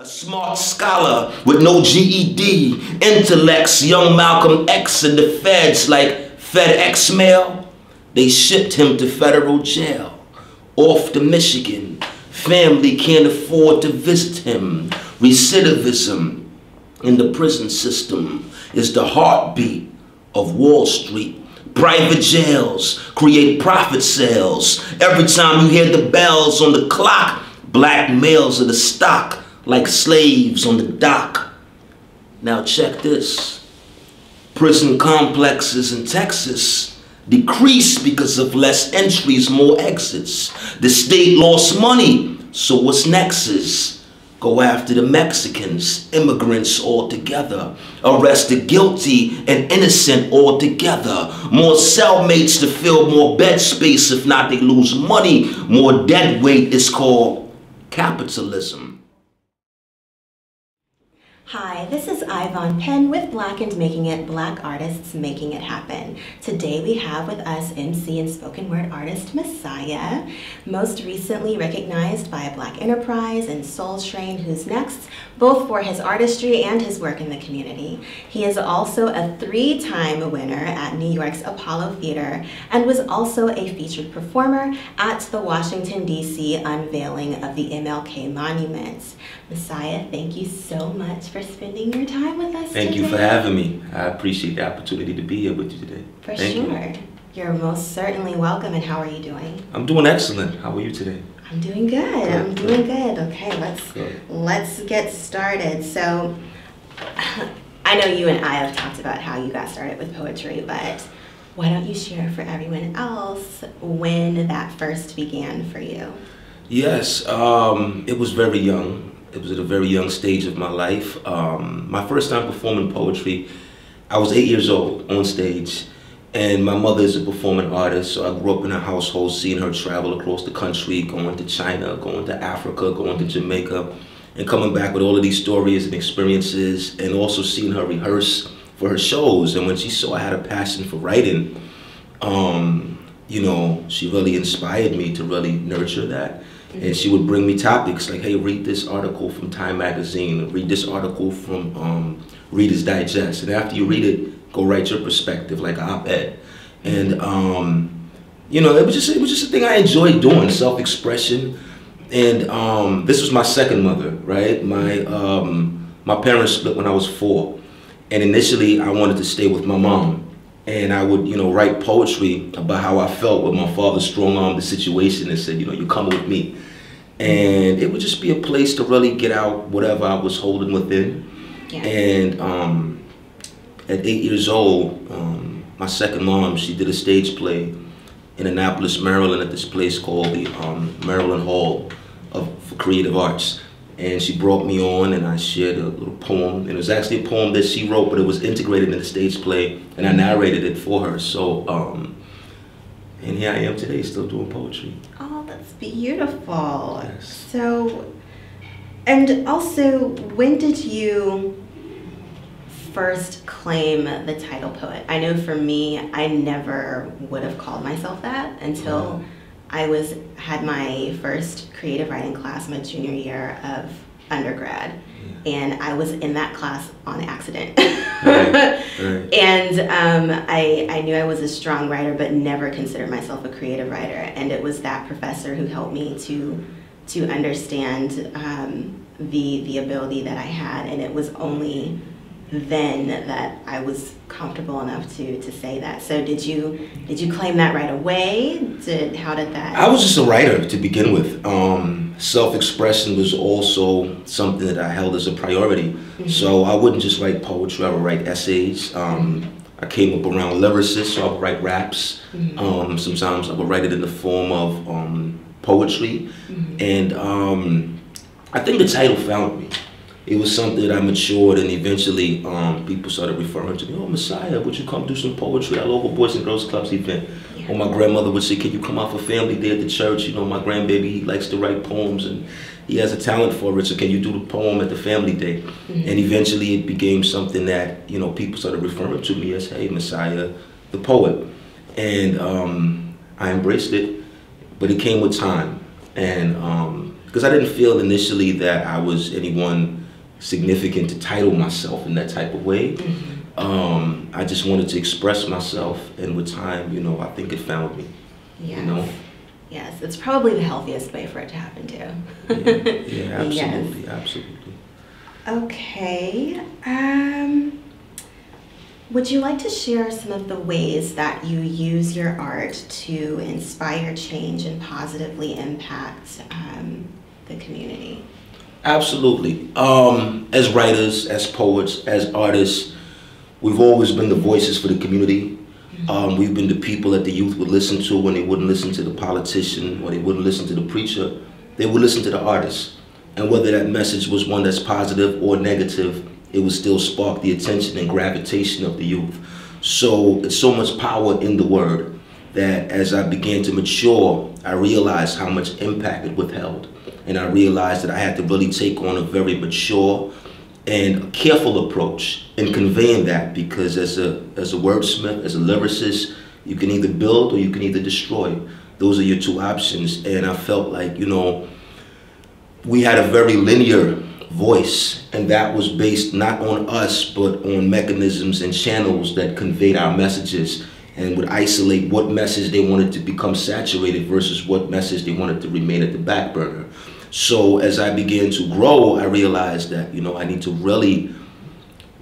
A smart scholar with no GED, intellects young Malcolm X and the feds like FedEx mail. They shipped him to federal jail, off to Michigan. Family can't afford to visit him. Recidivism in the prison system is the heartbeat of Wall Street. Private jails create profit sales. Every time you hear the bells on the clock, black males are the stock, like slaves on the dock. Now check this. Prison complexes in Texas decrease because of less entries, more exits. The state lost money, so what's next is go after the Mexicans, immigrants altogether. Arrest the guilty and innocent altogether. More cellmates to fill more bed space, if not they lose money. More dead weight is called capitalism. Hi, this is Yvonne Penn with Blackened Making It, Black Artists Making It Happen. Today we have with us MC and spoken word artist Messiah, most recently recognized by Black Enterprise and Soul Train, who's next, both for his artistry and his work in the community. He is also a 3-time winner at New York's Apollo Theater and was also a featured performer at the Washington, D.C. unveiling of the MLK Monument. Messiah, thank you so much for spending your time with us today. Thank you for having me. I appreciate the opportunity to be here with you today. For sure. You're most certainly welcome. And how are you doing? I'm doing excellent. How are you today? I'm doing good. I'm doing good. Okay, let's get started. So I know you and I have talked about how you got started with poetry, but why don't you share for everyone else when that first began for you? Yes, it was very young. It was at a very young stage of my life. My first time performing poetry, I was 8 years old on stage, and my mother is a performing artist, so I grew up in a household seeing her travel across the country, going to China, going to Africa, going to Jamaica, and coming back with all of these stories and experiences, and also seeing her rehearse for her shows. And when she saw I had a passion for writing, you know, she really inspired me to really nurture that. And she would bring me topics like, hey, read this article from Time Magazine, read this article from Reader's Digest. And after you read it, go write your perspective, like an op-ed. And, you know, it was just a thing I enjoyed doing, self-expression. And this was my second mother, right? My parents split when I was 4. And initially, I wanted to stay with my mom. And I would, you know, write poetry about how I felt when my father strong-armed the situation and said, you know, you come with me. And it would just be a place to really get out whatever I was holding within. Yeah. And at 8 years old, my second mom, she did a stage play in Annapolis, Maryland at this place called the Maryland Hall for Creative Arts. And she brought me on, and I shared a little poem. And it was actually a poem that she wrote, but it was integrated in the stage play, and I narrated it for her. So, and here I am today, still doing poetry. Oh, that's beautiful. Yes. So, and also, when did you first claim the title poet? I know for me, I never would have called myself that until I had my first creative writing class my junior year of undergrad, and I was in that class on accident. Right. And I knew I was a strong writer, but never considered myself a creative writer. And it was that professor who helped me to understand the ability that I had, and it was only then that I was comfortable enough to say that. So did you claim that right away? How did that? I was just a writer to begin with. Self-expression was also something that I held as a priority. So I wouldn't just write poetry, I would write essays. I came up around lyricists, so I would write raps. Sometimes I would write it in the form of poetry. And I think the title found me. It was something that I matured, and eventually people started referring to me, oh, Messiah, would you come do some poetry at our local Boys and Girls Clubs event? Or my grandmother would say, can you come out for family day at the church? You know, my grandbaby, he likes to write poems, and he has a talent for it, so can you do the poem at the family day? And eventually it became something that, you know, people started referring to me as, hey, Messiah, the poet. And I embraced it, but it came with time. And because I didn't feel initially that I was anyone significant to title myself in that type of way. I just wanted to express myself, and with time, you know, I think it found me. Yes. You know? Yes, it's probably the healthiest way for it to happen too. Yeah, absolutely, Yes. absolutely. Okay. Would you like to share some of the ways that you use your art to inspire change and positively impact the community? Absolutely. As writers, as poets, as artists, we've always been the voices for the community. We've been the people that the youth would listen to when they wouldn't listen to the politician or they wouldn't listen to the preacher. They would listen to the artist. And whether that message was one that's positive or negative, it would still spark the attention and gravitation of the youth. So it's so much power in the word that as I began to mature, I realized how much impact it withheld. And I realized that I had to really take on a very mature and careful approach in conveying that, because as a wordsmith, as a lyricist, you can either build or you can either destroy. Those are your two options. And I felt like, you know, we had a very linear voice, and that was based not on us, but on mechanisms and channels that conveyed our messages and would isolate what message they wanted to become saturated versus what message they wanted to remain at the back burner. So as I began to grow, I realized that, you know, I need to really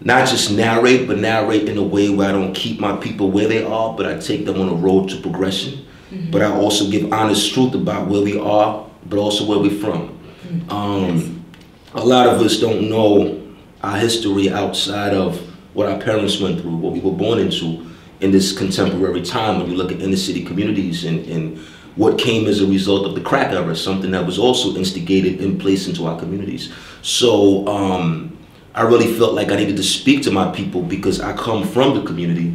not just narrate, but narrate in a way where I don't keep my people where they are, but I take them on a road to progression. But I also give honest truth about where we are, but also where we're from. Yes. A lot of us don't know our history outside of what our parents went through, what we were born into in this contemporary time. When you look at inner city communities and what came as a result of the crack era, something that was also instigated and placed into our communities. So I really felt like I needed to speak to my people because I come from the community,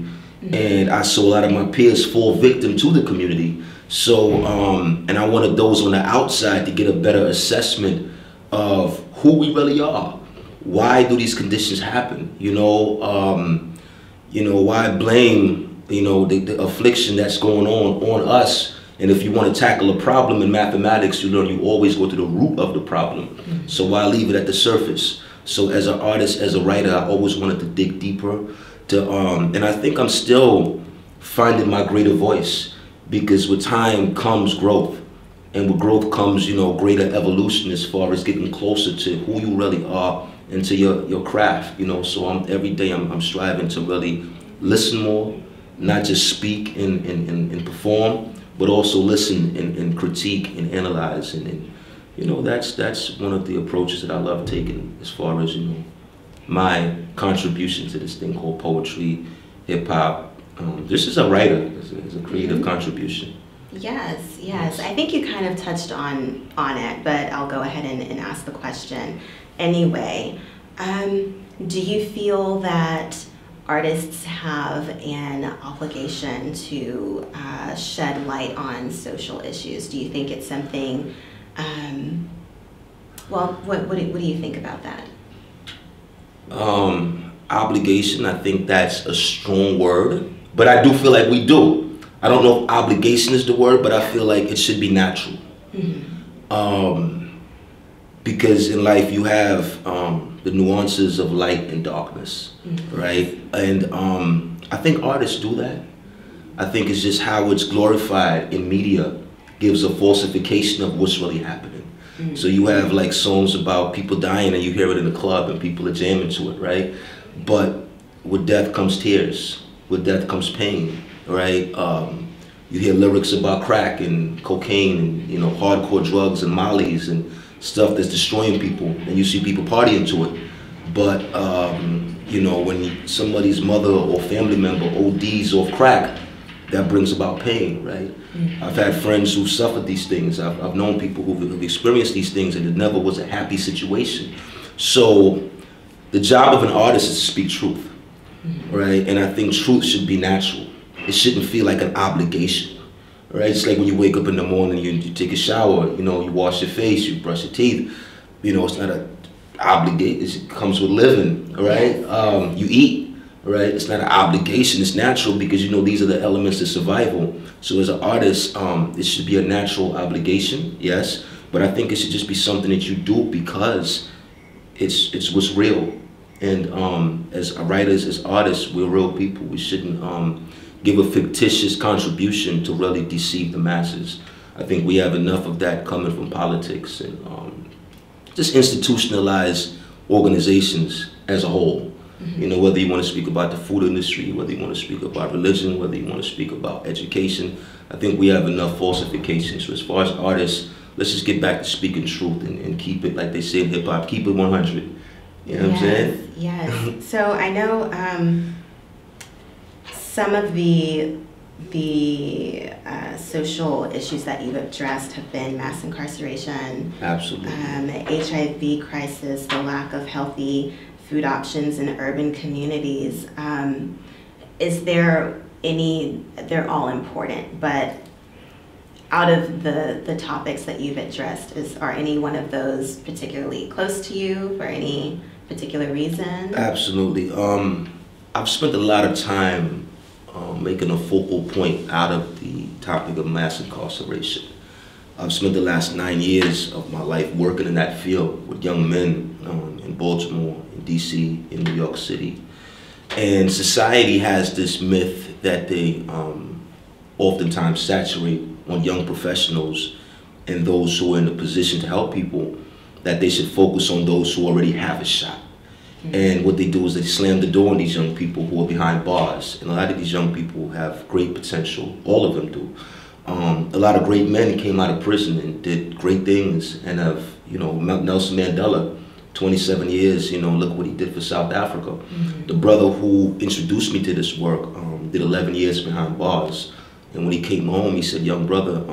and I saw a lot of my peers fall victim to the community. So, and I wanted those on the outside to get a better assessment of who we really are. Why do these conditions happen? You know, why blame, you know, the affliction that's going on us? And if you want to tackle a problem in mathematics, you learn you always go to the root of the problem. So why leave it at the surface? So as an artist, as a writer, I always wanted to dig deeper. And I think I'm still finding my greater voice, because with time comes growth. And with growth comes, you know, greater evolution as far as getting closer to who you really are and to your craft, you know. So every day I'm striving to really listen more, not just speak and perform, but also listen and critique and analyze. And you know, that's one of the approaches that I love taking as far as, you know, my contribution to this thing called poetry, hip hop. This is a writer, it's a creative contribution. Yes, yes. I think you kind of touched on it, but I'll go ahead and ask the question anyway. Do you feel that artists have an obligation to shed light on social issues? Do you think it's something, well, what do you think about that? Obligation, I think that's a strong word, but I do feel like we do. I don't know if obligation is the word, but I feel like it should be natural. Because in life you have the nuances of light and darkness, right? And I think artists do that. I think it's just how it's glorified in media gives a falsification of what's really happening. So you have like songs about people dying and you hear it in the club and people are jamming to it, right? But with death comes tears, with death comes pain, right? You hear lyrics about crack and cocaine and, you know, hardcore drugs and mollies and stuff that's destroying people, and you see people partying to it. But you know, when somebody's mother or family member ODs off crack, that brings about pain, right? I've had friends who suffered these things. I've known people who've experienced these things, and it never was a happy situation. So the job of an artist is to speak truth, right? And I think truth should be natural. It shouldn't feel like an obligation, right? It's like when you wake up in the morning, you take a shower, you know, you wash your face, you brush your teeth. You know, it's not an obligation. It comes with living, right? You eat, right? It's not an obligation. It's natural because, you know, these are the elements of survival. So as an artist, it should be a natural obligation, yes, But I think it should just be something that you do because it's what's real. And as writers, as artists, we're real people. We shouldn't give a fictitious contribution to really deceive the masses. I think we have enough of that coming from politics and just institutionalized organizations as a whole. You know, whether you want to speak about the food industry, whether you want to speak about religion, whether you want to speak about education, I think we have enough falsifications. So as far as artists, let's just get back to speaking truth and keep it, like they say in hip hop, keep it 100. You know what I'm saying? Yes. So I know some of the social issues that you've addressed have been mass incarceration, Absolutely. HIV crisis, the lack of healthy food options in urban communities. Is there any, they're all important, but out of the topics that you've addressed, are any one of those particularly close to you for any particular reason? Absolutely. I've spent a lot of time making a focal point out of the topic of mass incarceration. I've spent the last 9 years of my life working in that field with young men in Baltimore, in DC, in New York City. And society has this myth that they oftentimes saturate on young professionals and those who are in a position to help people, that they should focus on those who already have a shot. And what they do is they slam the door on these young people who are behind bars. And a lot of these young people have great potential. All of them do. A lot of great men came out of prison and did great things and have, you know, Nelson Mandela, 27 years, you know, look what he did for South Africa. The brother who introduced me to this work did 11 years behind bars. And when he came home, he said, young brother,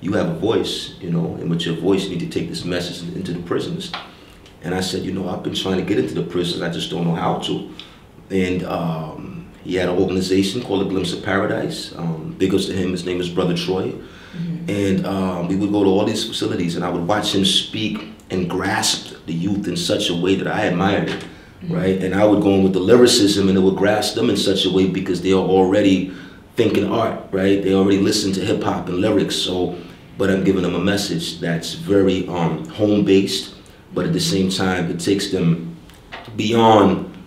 you have a voice, you know, and with your voice you need to take this message into the prisons. And I said, you know, I've been trying to get into the prisons, I just don't know how to. And he had an organization called A Glimpse of Paradise. Big ups to him, his name is Brother Troy. And we would go to all these facilities and I would watch him speak and grasp the youth in such a way that I admired it, right? And I would go in with the lyricism and it would grasp them in such a way because they are already thinking art, right? They already listen to hip hop and lyrics, so, but I'm giving them a message that's very home-based, but at the same time, it takes them beyond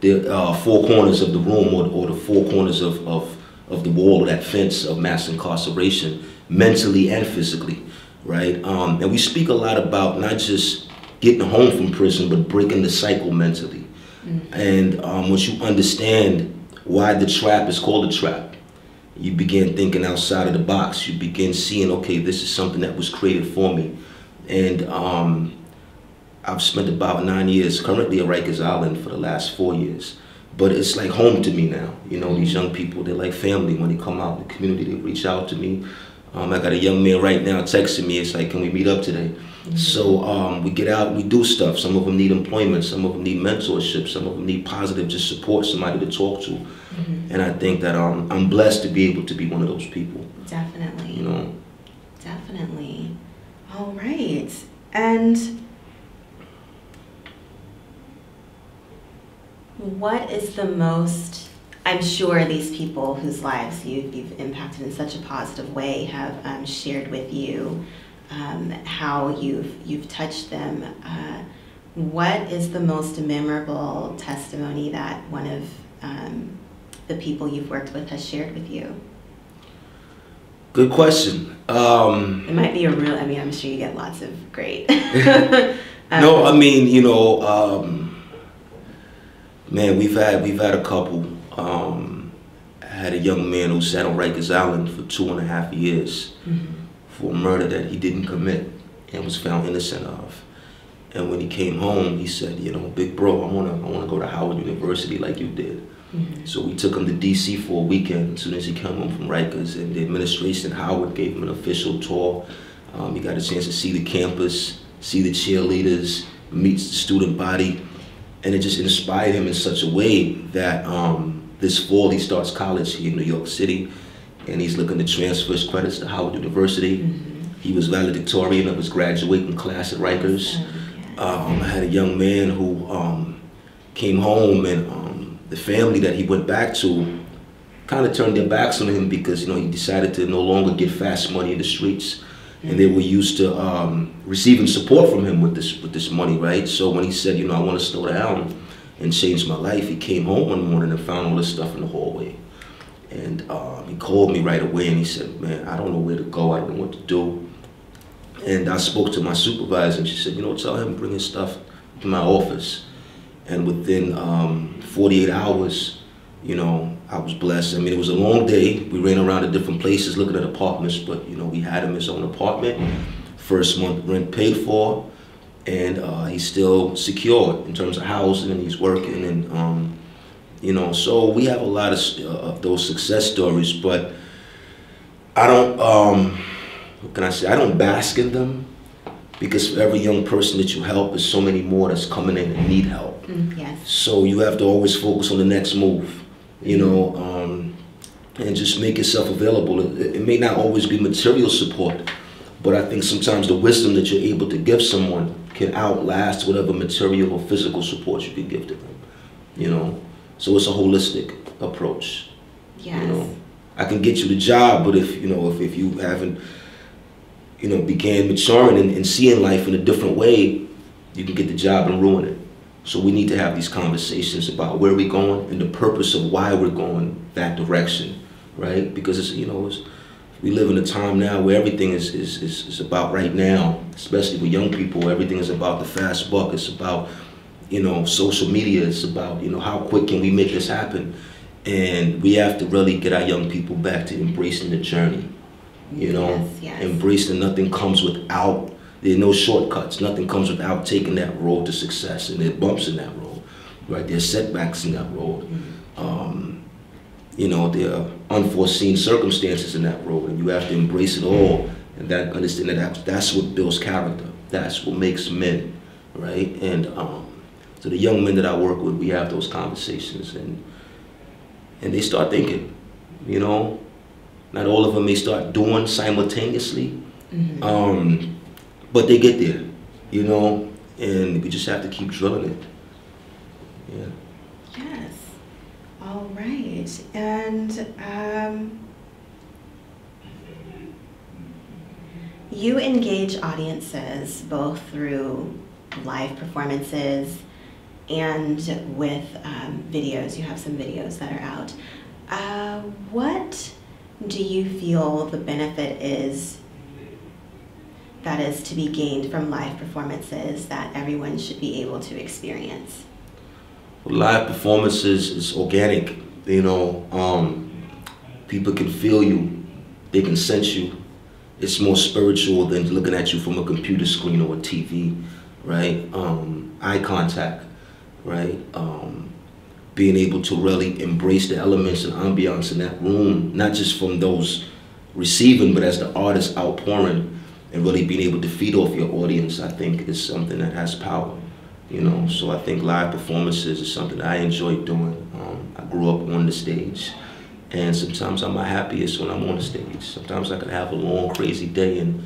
the four corners of the room or the four corners of the wall or that fence of mass incarceration, mentally and physically, right? And we speak a lot about not just getting home from prison, but breaking the cycle mentally. And once you understand why the trap is called a trap, you begin thinking outside of the box. You begin seeing, okay, this is something that was created for me. And I've spent about 9 years currently at Rikers Island for the last 4 years. But it's like home to me now. You know, these young people, they're like family. When they come out in the community, they reach out to me. I got a young man right now texting me. It's like, can we meet up today? So we get out, we do stuff. Some of them need employment. Some of them need mentorship. Some of them need positive just support, somebody to talk to. And I think that I'm blessed to be able to be one of those people. Definitely. You know? Definitely. All right. And what is the most, I'm sure these people whose lives you've impacted in such a positive way have shared with you how you've touched them. What is the most memorable testimony that one of the people you've worked with has shared with you? Good question. It might be a real, I mean, I'm sure you get lots of great. No, I mean, you know, man, we've had a couple. I had a young man who sat on Rikers Island for 2.5 years for a murder that he didn't commit and was found innocent of. And when he came home, he said, you know, big bro, I wanna go to Howard University like you did. So we took him to DC for a weekend as soon as he came home from Rikers, and the administration at Howard gave him an official tour. He got a chance to see the campus, see the cheerleaders, meet the student body, and it just inspired him in such a way that this fall he starts college here in New York City, and he's looking to transfer his credits to Howard University. He was valedictorian of his graduating class at Rikers. I had a young man who came home, and the family that he went back to kind of turned their backs on him because, you know, he decided to no longer get fast money in the streets. and they were used to receiving support from him with this money, right? So when he said, you know, I want to slow down and change my life, he came home one morning and found all this stuff in the hallway. And he called me right away and he said, man, I don't know where to go, I don't know what to do. And I spoke to my supervisor and she said, you know, tell him to bring his stuff to my office. And within 48 hours, you know, I was blessed. I mean, it was a long day. We ran around to different places looking at apartments, but, you know, we had him his own apartment. First month rent paid for, and he's still secure in terms of housing, and he's working. And, you know, so we have a lot of those success stories, but I don't, what can I say? I don't bask in them, because for every young person that you help, there's so many more that's coming in and need help. Yes. So you have to always focus on the next move, you know, and just make yourself available. It may not always be material support, but I think sometimes the wisdom that you're able to give someone can outlast whatever material or physical support you can give to them, you know. So it's a holistic approach. Yes. You know, I can get you the job, but if, you know, if you haven't, you know, began maturing and seeing life in a different way, you can get the job and ruin it. So we need to have these conversations about where we're going and the purpose of why we're going that direction, right? Because it's, you know, we live in a time now where everything is about right now, especially with young people. Everything is about the fast buck. It's about, you know, social media. It's about, you know, how quick can we make this happen? And we have to really get our young people back to embracing the journey, you know, Yes, yes. embracing nothing comes without, there are no shortcuts. Nothing comes without taking that road to success, and there are bumps in that road, right? There are setbacks in that road. You know, there are unforeseen circumstances in that road, and you have to embrace it all, and that understand that that's what builds character. That's what makes men, right? And so the young men that I work with, we have those conversations, and they start thinking, you know. Not all of them may start doing simultaneously, but they get there, you know, and we just have to keep drilling it. Yeah. Yes. All right. And you engage audiences both through live performances and with videos. You have some videos that are out. What do you feel the benefit is that is to be gained from live performances that everyone should be able to experience? Well, live performances is organic, you know. People can feel you, they can sense you. It's more spiritual than looking at you from a computer screen or a TV, right? Eye contact, right? Being able to really embrace the elements and ambiance in that room, not just from those receiving, but as the artist outpouring, and really being able to feed off your audience, I think is something that has power, you know. So I think live performances is something I enjoy doing. I grew up on the stage, and sometimes I'm my happiest when I'm on the stage. Sometimes I could have a long, crazy day, and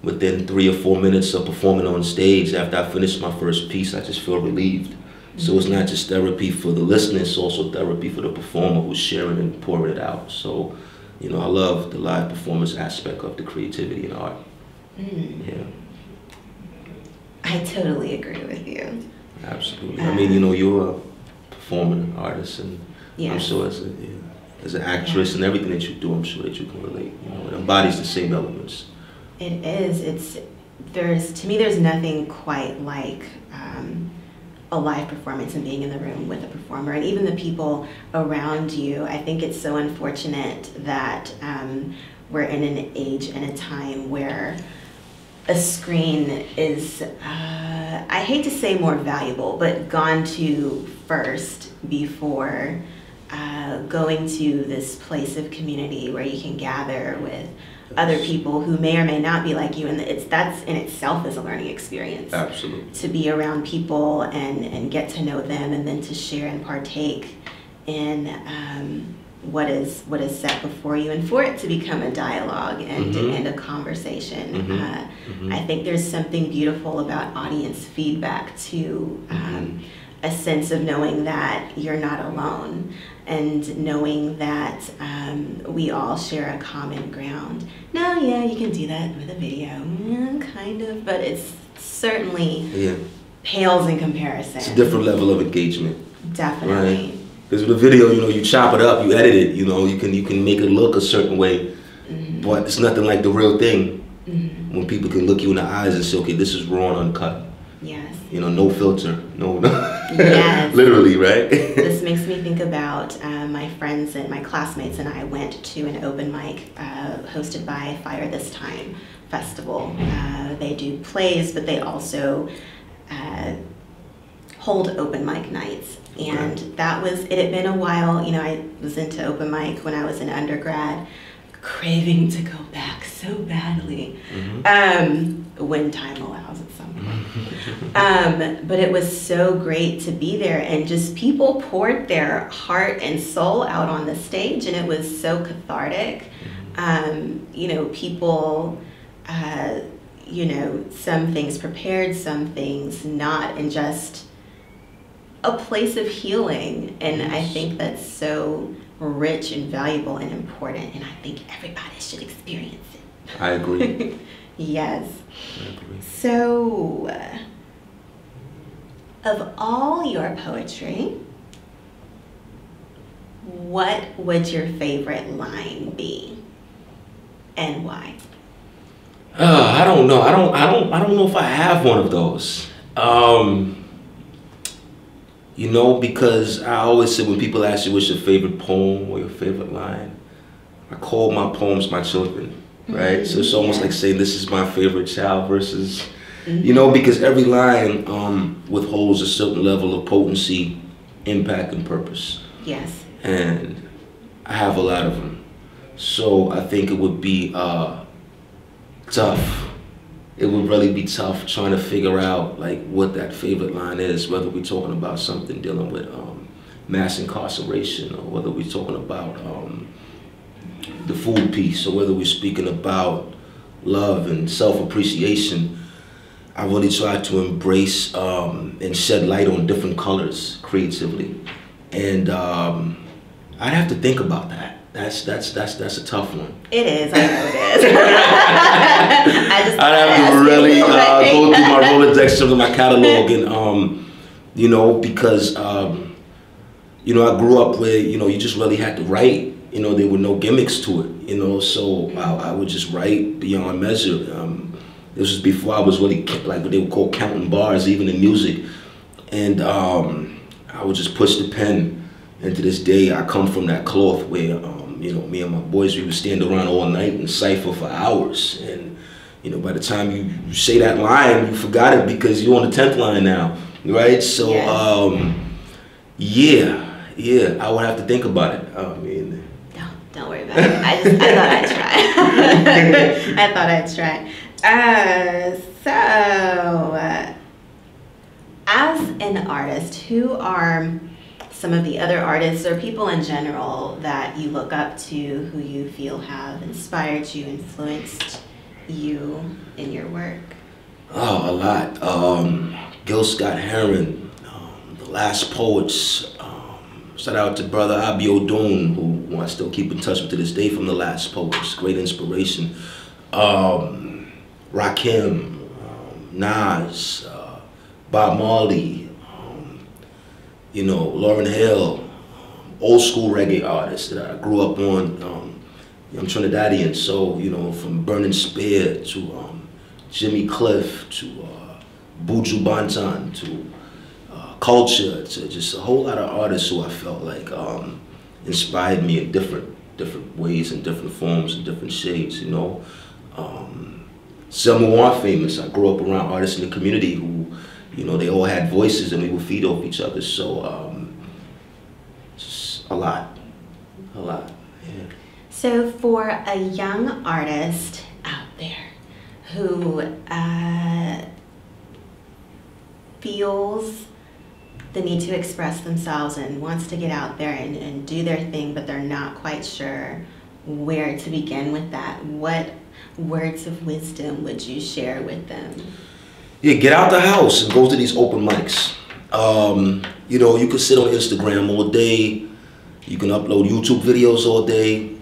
within 3 or 4 minutes of performing on stage, after I finish my first piece, I just feel relieved. So it's not just therapy for the listener, it's also therapy for the performer who's sharing and pouring it out. So, you know, I love the live performance aspect of the creativity and art. Yeah. I totally agree with you. Absolutely. I mean, you know, you're a performing artist, and Yes. I'm sure as an actress and everything that you do, I'm sure that you can relate. You know, it embodies the same elements. It is. To me, there's nothing quite like a live performance and being in the room with a performer, and even the people around you. I think it's so unfortunate that we're in an age and a time where a screen is, I hate to say more valuable, but gone to first before going to this place of community where you can gather with other people who may or may not be like you, and that's in itself is a learning experience. Absolutely. To be around people and get to know them, and then to share and partake in what is set before you, and for it to become a dialogue and a conversation. I think there's something beautiful about audience feedback to a sense of knowing that you're not alone, and knowing that we all share a common ground. Now, yeah, you can do that with a video, kind of, but it's certainly pales in comparison. It's a different level of engagement. Definitely. Right? Because with a video, you know, you chop it up, you edit it, you know, you can make it look a certain way, but it's nothing like the real thing. When people can look you in the eyes and say, okay, this is raw and uncut. Yes. You know, no filter, no. Yes. Literally, right? This makes me think about my friends and my classmates and I went to an open mic hosted by Fire This Time Festival. They do plays, but they also hold open mic nights. And that was, it had been a while, you know, I was into open mic when I was in undergrad, craving to go back so badly, when time allows at some point. But it was so great to be there, and just people poured their heart and soul out on the stage, and it was so cathartic. You know, people, you know, some things prepared, some things not, and just a place of healing. And I think that's so rich and valuable and important, and I think everybody should experience it. I agree. Yes. I agree. So, of all your poetry, what would your favorite line be, and why? I don't know. I don't know if I have one of those. You know, because I always say when people ask you what's your favorite poem or your favorite line, I call my poems my children, right? So it's almost like saying this is my favorite child versus, you know, because every line withholds a certain level of potency, impact, and purpose. Yes. And I have a lot of them. So I think it would be tough. It would really be tough trying to figure out like what that favorite line is, whether we're talking about something dealing with mass incarceration, or whether we're talking about the food piece, or whether we're speaking about love and self-appreciation. I really try to embrace and shed light on different colors creatively, and I'd have to think about that. That's a tough one. It is. I know it is. I'd have to really go through my Rolodex, some of my catalog, and you know, because you know, I grew up where, you know, you just really had to write. You know, there were no gimmicks to it. You know, so I would just write beyond measure. This was before I was really like what they would call counting bars, even in music, and I would just push the pen. And to this day, I come from that cloth where, you know, me and my boys, we would stand around all night and cipher for hours. And, you know, by the time you say that line, you forgot it because you're on the 10th line now, right? So, yeah, I would have to think about it. I mean, don't worry about it. I thought I'd try. I thought I'd try. So, as an artist, who are some of the other artists or people in general that you look up to, who you feel have inspired you, influenced you in your work? Oh, a lot. Gil Scott-Heron, The Last Poets. Shout out to brother Abi Odun, who I still keep in touch with to this day from The Last Poets. Great inspiration. Rakim, Nas, Bob Marley, you know, Lauryn Hill, old school reggae artists that I grew up on. I'm Trinidadian, so, you know, from Burning Spear to Jimmy Cliff to Buju Banton to Culture, to just a whole lot of artists who I felt like inspired me in different ways and different forms and different shades, you know. Some who aren't famous. I grew up around artists in the community who, you know, they all had voices and we would feed off each other. So, just a lot, yeah. So for a young artist out there who feels the need to express themselves and wants to get out there and do their thing, but they're not quite sure where to begin with that, what words of wisdom would you share with them? Yeah, get out the house and go to these open mics. You know, you can sit on Instagram all day, you can upload YouTube videos all day,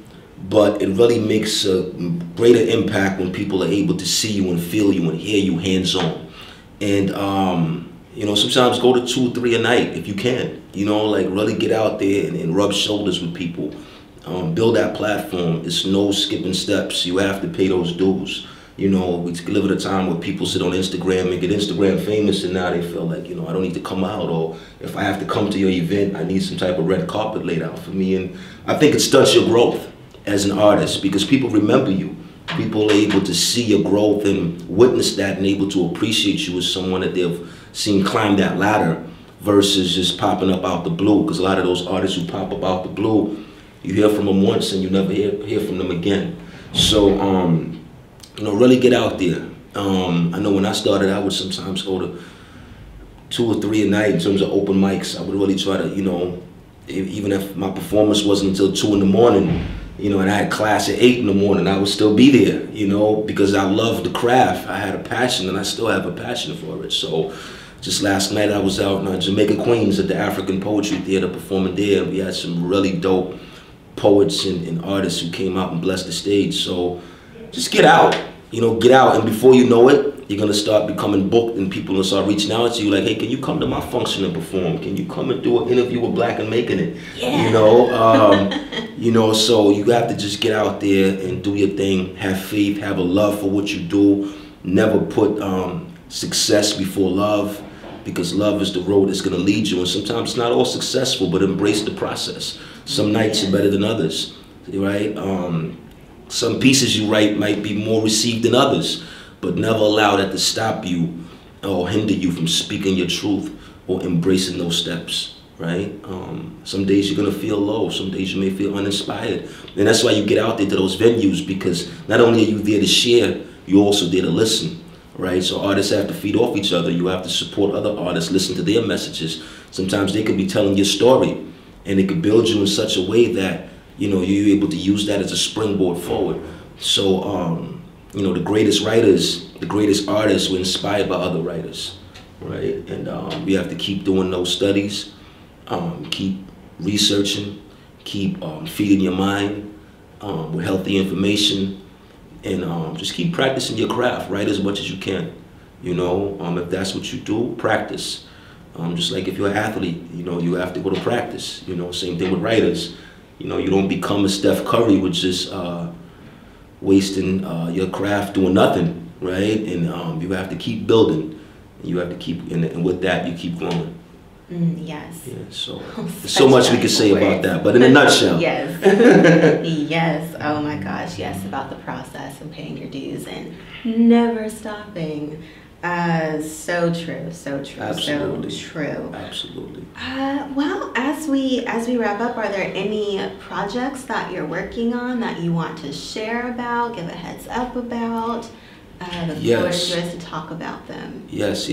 but it really makes a greater impact when people are able to see you and feel you and hear you hands-on. And, you know, sometimes go to 2 or 3 a night if you can. You know, like really get out there and rub shoulders with people. Build that platform. It's no skipping steps. You have to pay those dues. You know, we live at a time where people sit on Instagram and get Instagram famous, and now they feel like, you know, I don't need to come out, or if I have to come to your event, I need some type of red carpet laid out for me. And I think it stunts your growth as an artist, because people remember you. People are able to see your growth and witness that and able to appreciate you as someone that they've seen climb that ladder versus just popping up out the blue. Because a lot of those artists who pop up out the blue, you hear from them once and you never hear from them again. So, you know, really get out there. I know when I started, I would sometimes go to 2 or 3 a night in terms of open mics. I would really try to, you know, even if my performance wasn't until 2 in the morning, you know, and I had class at 8 in the morning, I would still be there, you know, because I loved the craft. I had a passion, and I still have a passion for it. So just last night I was out in Jamaica, Queens at the African Poetry Theater performing there, and we had some really dope poets and artists who came out and blessed the stage. So just get out, you know, get out, and before you know it, you're gonna start becoming booked, and people will start reaching out to you like, hey, can you come to my function and perform? Can you come and do an interview with Black and Making It? Yeah. You know, so you have to just get out there and do your thing, have faith, have a love for what you do, never put success before love, because love is the road that's gonna lead you, and sometimes it's not all successful, but embrace the process. Some nights are better than others, right? Some pieces you write might be more received than others, but never allow that to stop you or hinder you from speaking your truth or embracing those steps, right? Some days you're gonna feel low, some days you may feel uninspired. And that's why you get out there to those venues, because not only are you there to share, you're also there to listen, right? So artists have to feed off each other. You have to support other artists, listen to their messages. Sometimes they could be telling your story, and it could build you in such a way that, you know, you're able to use that as a springboard forward. So, you know, the greatest writers, the greatest artists were inspired by other writers, right? And we have to keep doing those studies, keep researching, keep feeding your mind with healthy information, and just keep practicing your craft. Write as much as you can, you know. If that's what you do, practice. Just like if you're an athlete, you know, you have to go to practice. You know, same thing with writers. You know, you don't become a Steph Curry with just wasting your craft doing nothing, right? And you have to keep building. You have to keep, and with that, you keep growing. Yes. Yeah, so there's so much we could say about that, but in a nutshell. Yes. Yes. Oh my gosh. Yes, about the process and paying your dues and never stopping. So true. So true. Absolutely. So true. Absolutely. Well, as we wrap up, are there any projects that you're working on that you want to share about, give a heads up about? The floor is yours to talk about them. Yes.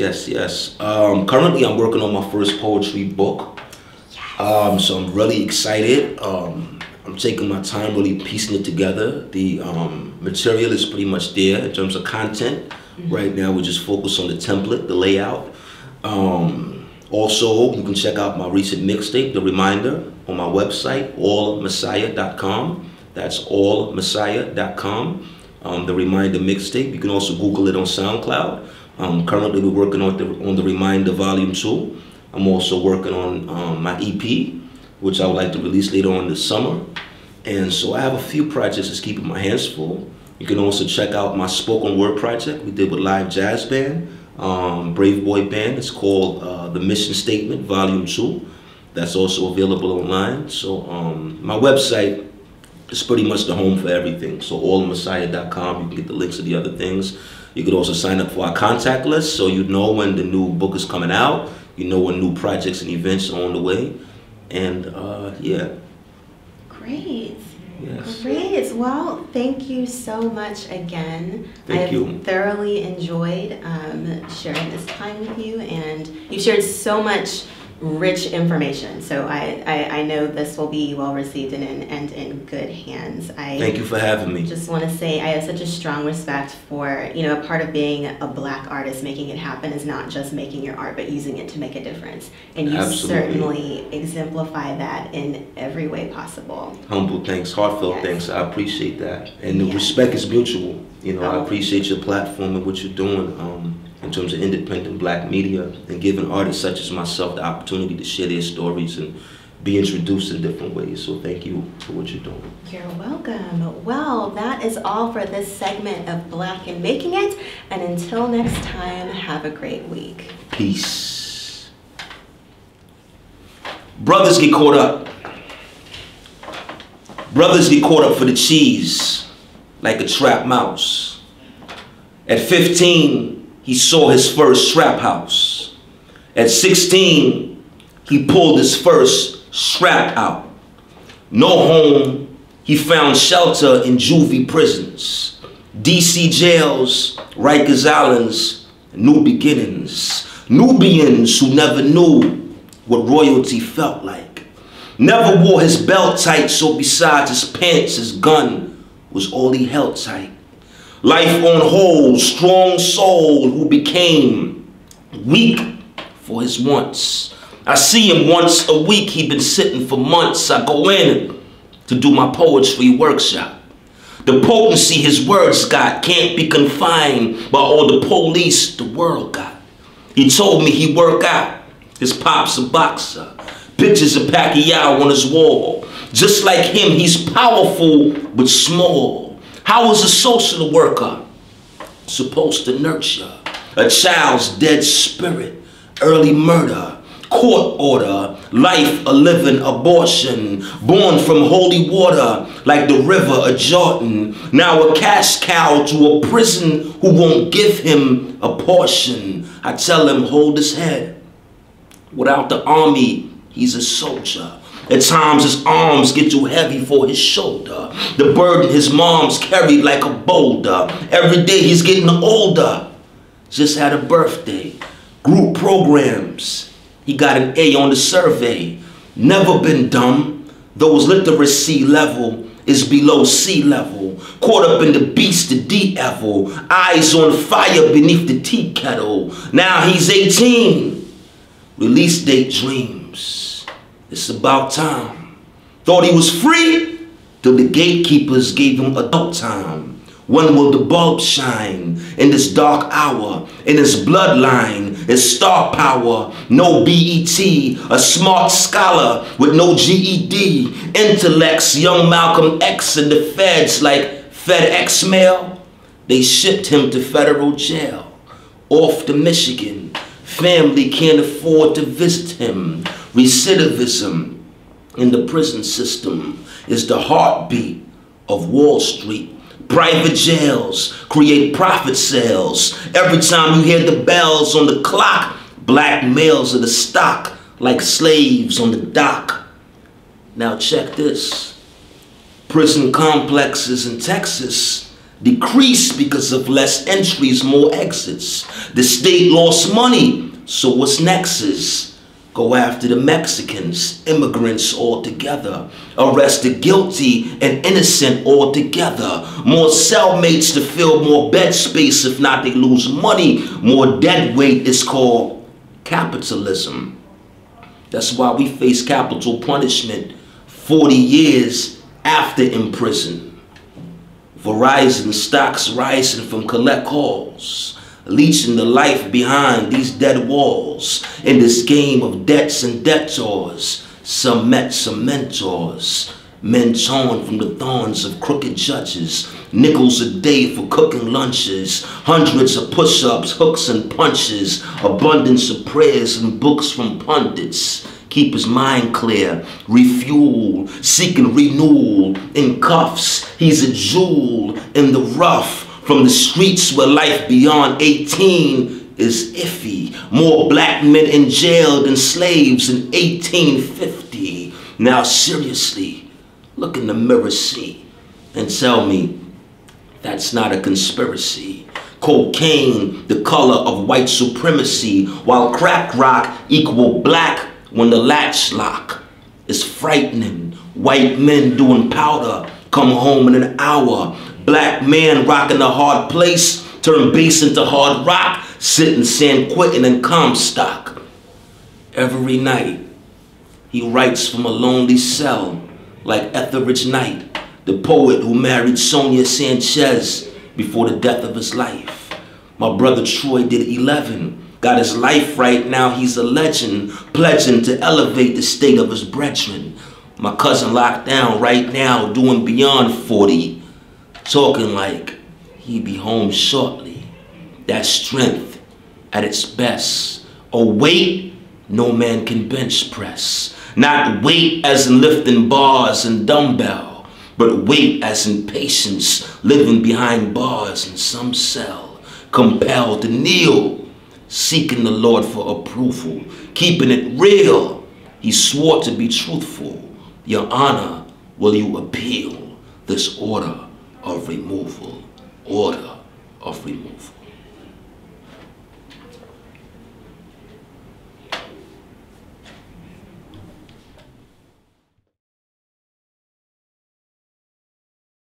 Currently, I'm working on my first poetry book. Yes. So I'm really excited. I'm taking my time really piecing it together. The material is pretty much there in terms of content. Mm-hmm. Right now, we just focus on the template, the layout. Also, you can check out my recent mixtape, The Reminder, on my website, allmessiah.com. That's allmessiah.com. The Reminder mixtape. You can also Google it on SoundCloud. Currently, we're working on the Reminder Volume 2. I'm also working on my EP, which I would like to release later on this summer. And so I have a few projects that's keeping my hands full. You can also check out my spoken word project we did with Live Jazz Band, Brave Boy Band. It's called The Mission Statement, Volume 2. That's also available online. So my website is pretty much the home for everything. So allmessiah.com, you can get the links to the other things. You could also sign up for our contact list so you know when the new book is coming out. You know when new projects and events are on the way. And yeah. Great. Yes. Great. Well, thank you so much again. Thank you. I've thoroughly enjoyed sharing this time with you, and you've shared so much rich information. So I know this will be well received and in good hands. Thank you for having me. Just want to say I have such a strong respect for, you know, a part of being a Black artist, making it happen is not just making your art, but using it to make a difference. And you certainly exemplify that in every way possible. Humble thanks, heartfelt thanks. I appreciate that. And the respect is mutual. You know, I appreciate your platform and what you're doing. In terms of independent Black media and giving artists such as myself the opportunity to share their stories and be introduced in different ways. So thank you for what you're doing. You're welcome. Well, that is all for this segment of Black in Making It. And until next time, have a great week. Peace. Brothers get caught up. Brothers get caught up for the cheese like a trapped mouse. At 15, he saw his first trap house. At 16, he pulled his first strap out. No home, he found shelter in juvie prisons, DC jails, Rikers Islands, new beginnings. Nubians who never knew what royalty felt like. Never wore his belt tight, so besides his pants, his gun was all he held tight. Life on hold, strong soul who became weak for his wants. I see him once a week, he been sitting for months. I go in to do my poetry workshop. The potency his words got can't be confined by all the police the world got. He told me he work out, his pop's a boxer. Pictures of Pacquiao on his wall. Just like him, he's powerful but small. How is a social worker supposed to nurture a child's dead spirit? Early murder, court order, life a living abortion, born from holy water like the river of Jordan. Now a cash cow to a prison who won't give him a portion. I tell him hold his head. Without the army, he's a soldier. At times his arms get too heavy for his shoulder. The burden his mom's carried like a boulder. Every day he's getting older. Just had a birthday. Group programs. He got an A on the survey. Never been dumb. Though his literacy level is below sea level. Caught up in the beast, the devil. Eyes on fire beneath the tea kettle. Now he's 18. Release date dreams. It's about time. Thought he was free till the gatekeepers gave him adult time. When will the bulb shine in this dark hour? In his bloodline, his star power. No BET, a smart scholar with no GED. Intellects, young Malcolm X and the feds like FedEx mail. They shipped him to federal jail. Off to Michigan. Family can't afford to visit him. Recidivism in the prison system is the heartbeat of Wall Street. Private jails create profit sales. Every time you hear the bells on the clock, black males are the stock like slaves on the dock. Now check this. Prison complexes in Texas decrease because of less entries, more exits. The state lost money, so what's next is go after the Mexicans, immigrants all together. Arrest the guilty and innocent all together. More cellmates to fill more bed space, if not they lose money. More dead weight is called capitalism. That's why we face capital punishment 40 years after in prison. Verizon stocks rising from collect calls, leeching the life behind these dead walls. In this game of debts and debtors, some met some mentors. Men torn from the thorns of crooked judges. Nickels a day for cooking lunches. Hundreds of push-ups, hooks and punches. Abundance of prayers and books from pundits. Keep his mind clear, refuel, seeking renewal. In cuffs, he's a jewel in the rough. From the streets where life beyond 18 is iffy. More black men in jail than slaves in 1850. Now seriously, look in the mirror, see, and tell me that's not a conspiracy. Cocaine, the color of white supremacy, while crack rock equal black when the latch lock is frightening. White men doing powder come home in an hour. Black man rocking a hard place, turn bass into hard rock, sitting San Quentin and Comstock. Every night, he writes from a lonely cell, like Etheridge Knight, the poet who married Sonia Sanchez before the death of his life. My brother Troy did 11, got his life right, now he's a legend, pledging to elevate the state of his brethren. My cousin locked down right now, doing beyond 40, talking like he'd be home shortly. That strength at its best. A weight no man can bench press. Not weight as in lifting bars and dumbbell, but weight as in patience, living behind bars in some cell, compelled to kneel, seeking the Lord for approval, keeping it real. He swore to be truthful. Your Honor, will you appeal this order of removal? Order of removal.